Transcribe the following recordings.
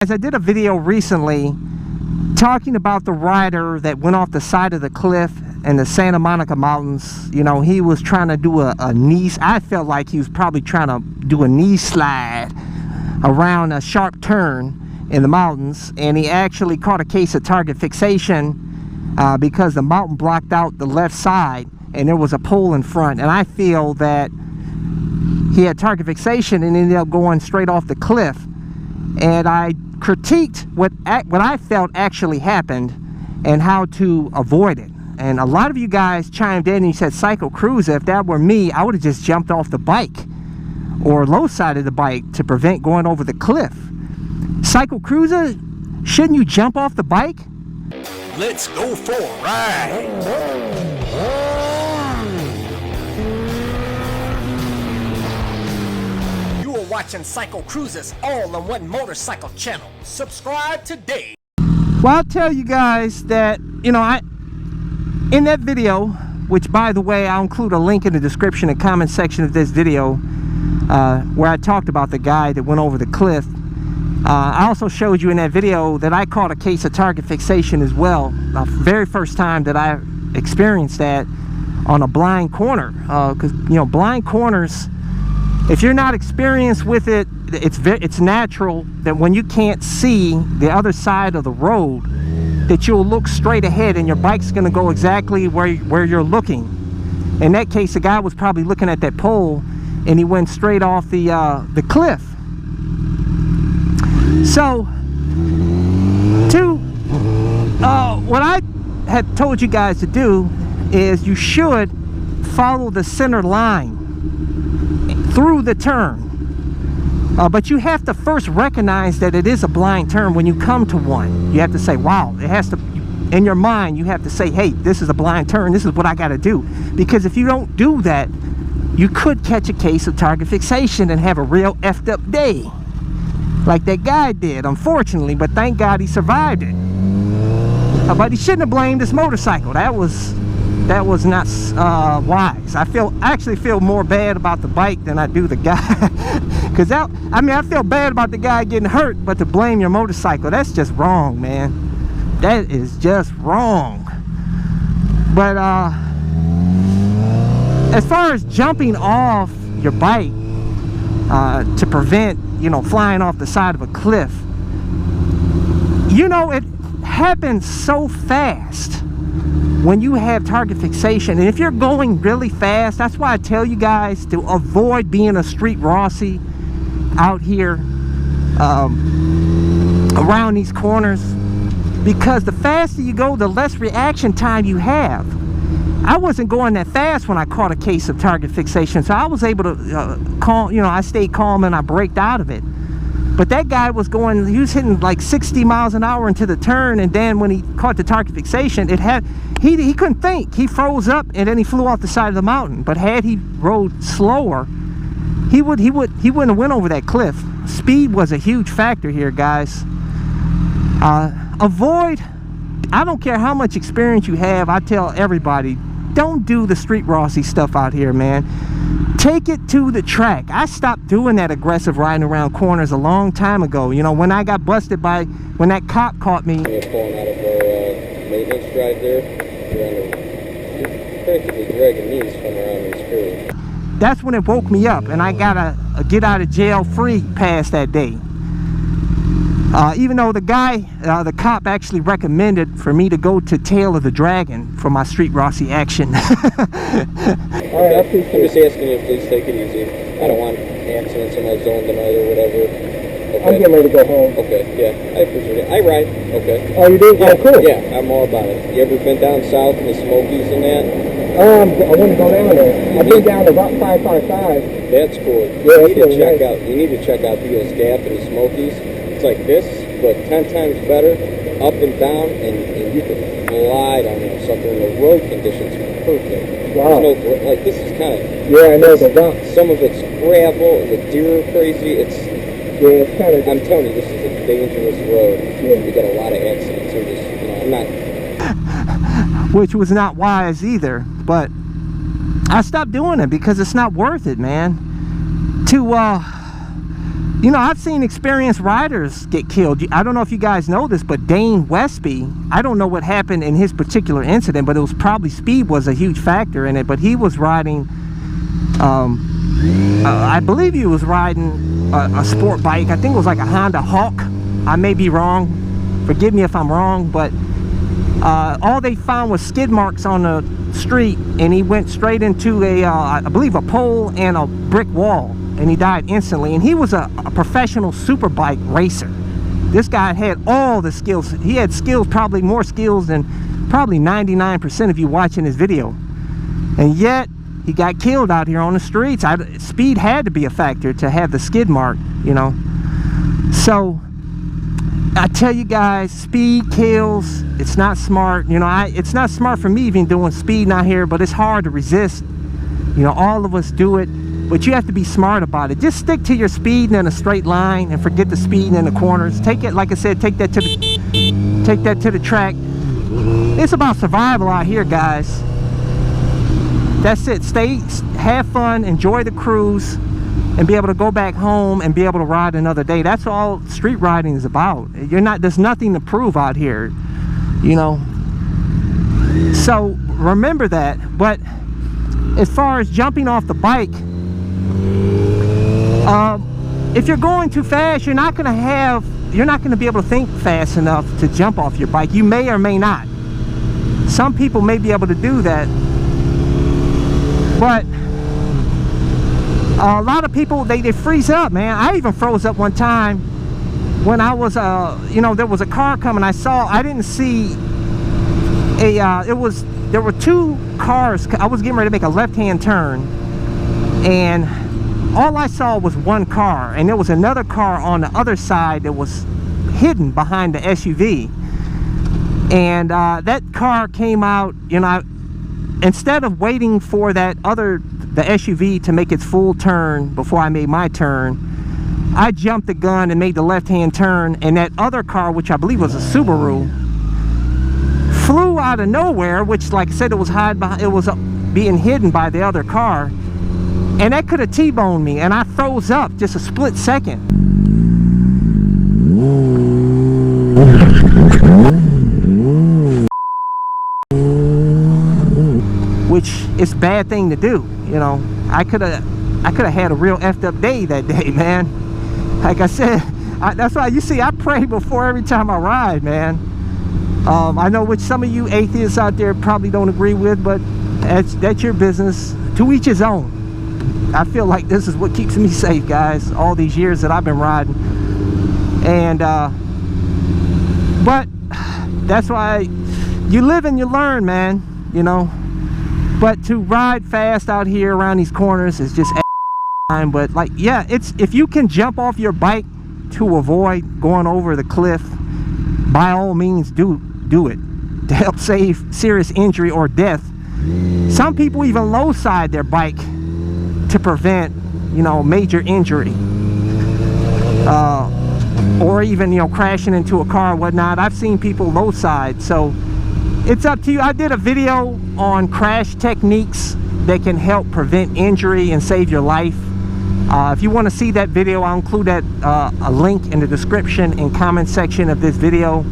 Guys, I did a video recently talking about the rider that went off the side of the cliff in the Santa Monica Mountains. You know, he was trying to do a knee, I felt like he was probably trying to do a knee slide around a sharp turn in the mountains, and he actually caught a case of target fixation because the mountain blocked out the left side and there was a pole in front, and I feel that he had target fixation and ended up going straight off the cliff. And I critiqued what I felt actually happened and how to avoid it. And a lot of you guys chimed in and you said, CycleCruza, if that were me, I would have just jumped off the bike or low-sided the bike to prevent going over the cliff. CycleCruza, shouldn't you jump off the bike? Let's go for a ride. Watching CycleCruza's all-in-one motorcycle channel. Subscribe today. Well, I'll tell you guys that, you know, in that video, which by the way, I'll include a link in the description and comment section of this video, where I talked about the guy that went over the cliff. I also showed you in that video that I caught a case of target fixation as well. The very first time that I experienced that on a blind corner, because you know, blind corners, if you're not experienced with it, it's natural that when you can't see the other side of the road, that you'll look straight ahead and your bike's going to go exactly where you're looking. In that case, the guy was probably looking at that pole and he went straight off the cliff. So, what I had told you guys to do is you should follow the center line through the turn, but you have to first recognize that it is a blind turn. When you come to one, you have to say, wow, it has to, in your mind you have to say, hey, this is a blind turn, this is what I got to do. Because if you don't do that, you could catch a case of target fixation and have a real effed up day like that guy did, unfortunately. But thank God he survived it. But he shouldn't have blamed his motorcycle. That was not wise. I actually feel more bad about the bike than I do the guy. Because I feel bad about the guy getting hurt, but to blame your motorcycle, that's just wrong, man. That is just wrong. But as far as jumping off your bike to prevent, you know, flying off the side of a cliff, you know, it happens so fast when you have target fixation. And if you're going really fast, that's why I tell you guys to avoid being a street Rossi out here around these corners, because the faster you go, the less reaction time you have. I wasn't going that fast when I caught a case of target fixation, so I was able to I stayed calm and I braked out of it. But that guy was he was hitting like 60 miles an hour into the turn, and then when he caught the target fixation, he couldn't think. He froze up and then he flew off the side of the mountain. But had he rode slower, he wouldn't have went over that cliff. Speed was a huge factor here, guys. Avoid, I don't care how much experience you have, I tell everybody, don't do the street Rossi stuff out here, man. Take it to the track. I stopped doing that aggressive riding around corners a long time ago. You know, when I got busted when that cop caught me. We're pulling out of our maintenance drive there. You're practically dragging knees from around this curve. That's when it woke me up, and I got a get out of jail free pass that day. Even though the cop actually recommended for me to go to Tail of the Dragon for my street Rossi action. Alright, I'm just asking you to please take it easy. I don't want accidents in my zone tonight or whatever. Okay. I'm getting ready to go home. Okay, yeah, I appreciate it. I ride, okay. Oh, you do? Yeah, oh, cool. Yeah, I'm all about it. You ever been down south in the Smokies and that? I wouldn't go down there. I've been down to about 555. That's cool. Yeah, You need to check out Beals Gap in the Smokies. It's like this, but 10 times better, up and down, and you can glide on there. Something, the road conditions are perfect. Wow. No, like this is kind of, yeah, I know the rock. some of it's gravel, the deer are crazy. It's kind of. I'm telling you, this is a dangerous road. Yeah. We got a lot of accidents here. Just, you know, I'm not. Which was not wise either, but I stopped doing it because it's not worth it, man. To You know, I've seen experienced riders get killed. I don't know if you guys know this, but Dane Westby, I don't know what happened in his particular incident, but it was probably speed was a huge factor in it. But he was riding, I believe he was riding a sport bike. I think it was like a Honda Hawk. I may be wrong. Forgive me if I'm wrong, but all they found was skid marks on the street, and he went straight into I believe a pole and a brick wall, and he died instantly. And he was a professional superbike racer. This guy had all the skills. He had skills, probably more skills than probably 99% of you watching his video, and yet he got killed out here on the streets. Speed had to be a factor to have the skid mark, you know. So I tell you guys, speed kills. It's not smart, you know. It's not smart for me even doing speed out here, but it's hard to resist. You know, all of us do it, but you have to be smart about it. Just stick to your speed in a straight line and forget the speed in the corners. Take it, like I said, take that to the track. It's about survival out here, guys. That's it. Have fun, enjoy the cruise, and be able to go back home and be able to ride another day. That's all street riding is about. There's nothing to prove out here, you know. So remember that. But as far as jumping off the bike, if you're going too fast, you're not going to be able to think fast enough to jump off your bike. You may or may not. Some people may be able to do that, but a lot of people, they freeze up, man. I even froze up one time when I was, you know, there was a car coming. I didn't see there were two cars. I was getting ready to make a left-hand turn, and all I saw was one car, and there was another car on the other side that was hidden behind the SUV. And that car came out, you know, instead of waiting for the SUV to make its full turn before I made my turn, I jumped the gun and made the left-hand turn, and that other car, which I believe was a Subaru, flew out of nowhere, which, like I said, it was being hidden by the other car, and that could have T-boned me, and I froze up just a split second. Which is a bad thing to do, you know. I could have had a real effed up day that day, man. Like I said, that's why you see I pray before every time I ride, man. I know which some of you atheists out there probably don't agree with, but that's your business. To each his own. I feel like this is what keeps me safe, guys, all these years that I've been riding. And but that's why you live and you learn, man, you know. But to ride fast out here around these corners is just time. But like, yeah, if you can jump off your bike to avoid going over the cliff, by all means do it to help save serious injury or death. Some people even low side their bike to prevent, you know, major injury, or even, you know, crashing into a car or whatnot. I've seen people low side, so it's up to you. I did a video on crash techniques that can help prevent injury and save your life. If you want to see that video, I'll include that a link in the description and comment section of this video.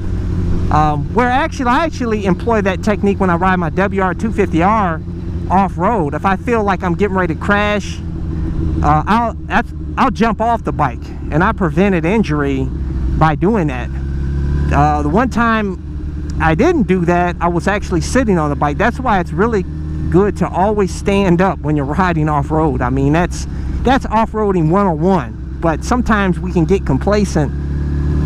Where I actually employ that technique when I ride my WR250R off-road. If I feel like I'm getting ready to crash, I'll jump off the bike, and I prevented injury by doing that. The one time I didn't do that, I was actually sitting on the bike. That's why it's really good to always stand up when you're riding off-road. I mean, that's off-roading 101. But sometimes we can get complacent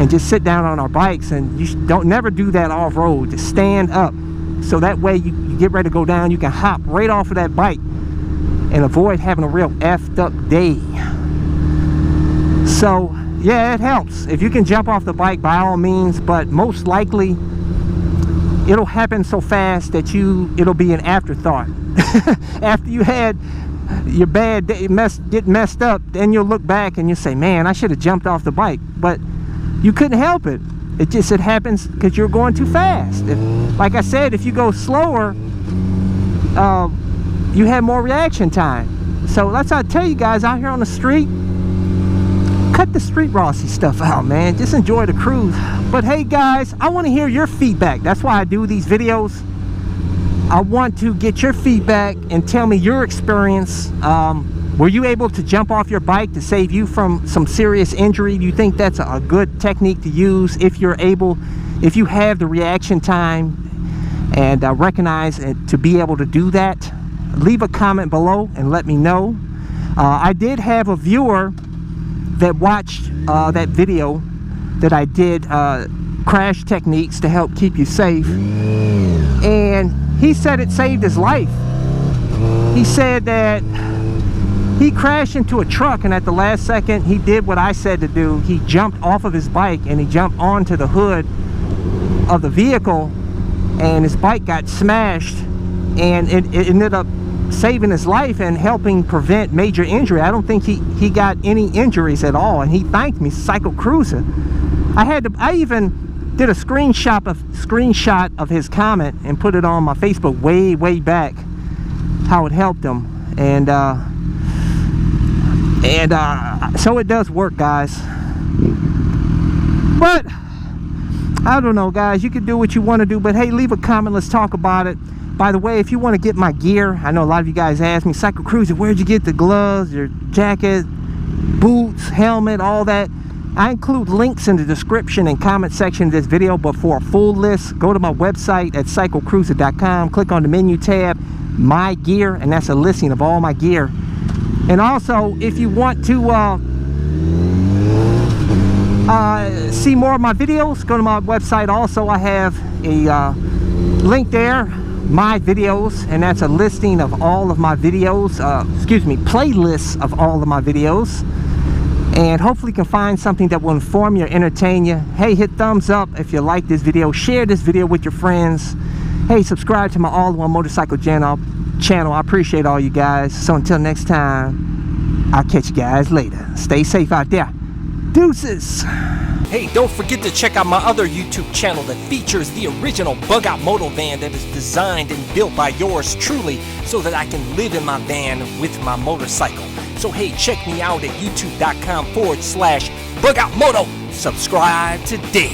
and just sit down on our bikes, and you never do that off-road. Just stand up, so that way you get ready to go down, you can hop right off of that bike and avoid having a real effed up day. So yeah, it helps if you can jump off the bike, by all means, but most likely it'll happen so fast that it'll be an afterthought. After you had your bad day get messed up, then you'll look back and you'll say, man, I should have jumped off the bike, but you couldn't help it. It happens because you're going too fast. Like I said, if you go slower, you have more reaction time. So that's how I tell you guys, out here on the street, cut the street Rossi stuff out, man. Just enjoy the cruise. But hey guys, I want to hear your feedback. That's why I do these videos. I want to get your feedback and tell me your experience. Were you able to jump off your bike to save you from some serious injury? Do you think that's a good technique to use if you're able, if you have the reaction time and recognize it to be able to do that? Leave a comment below and let me know. I did have a viewer that watched that video that I did, crash techniques to help keep you safe, and he said it saved his life. He said that he crashed into a truck, and at the last second he did what I said to do. He jumped off of his bike and he jumped onto the hood of the vehicle, and his bike got smashed, and it ended up saving his life and helping prevent major injury. I don't think he got any injuries at all, and he thanked me, CycleCruza. I even did a screenshot of his comment and put it on my Facebook way back, how it helped him. And so it does work, guys. But I don't know, guys, you can do what you want to do, but hey, leave a comment, let's talk about it. By the way, if you want to get my gear, I know a lot of you guys ask me, CycleCruza, where'd you get the gloves, your jacket, boots, helmet, all that? I include links in the description and comment section of this video, but for a full list, go to my website at CycleCruza.com, click on the menu tab, My Gear, and that's a listing of all my gear. And also, if you want to see more of my videos, go to my website. Also, I have a link there, My Videos, and that's a listing of all of my videos, playlists of all of my videos. And hopefully you can find something that will inform you or entertain you. Hey, hit thumbs up if you like this video. Share this video with your friends. Hey, subscribe to my all-in-one motorcycle channel. I appreciate all you guys. So until next time, I'll catch you guys later. Stay safe out there. Deuces. Hey, don't forget to check out my other YouTube channel that features the original bug-out moto van that is designed and built by yours truly so that I can live in my van with my motorcycle. So hey, check me out at youtube.com/bugoutmoto. Subscribe today.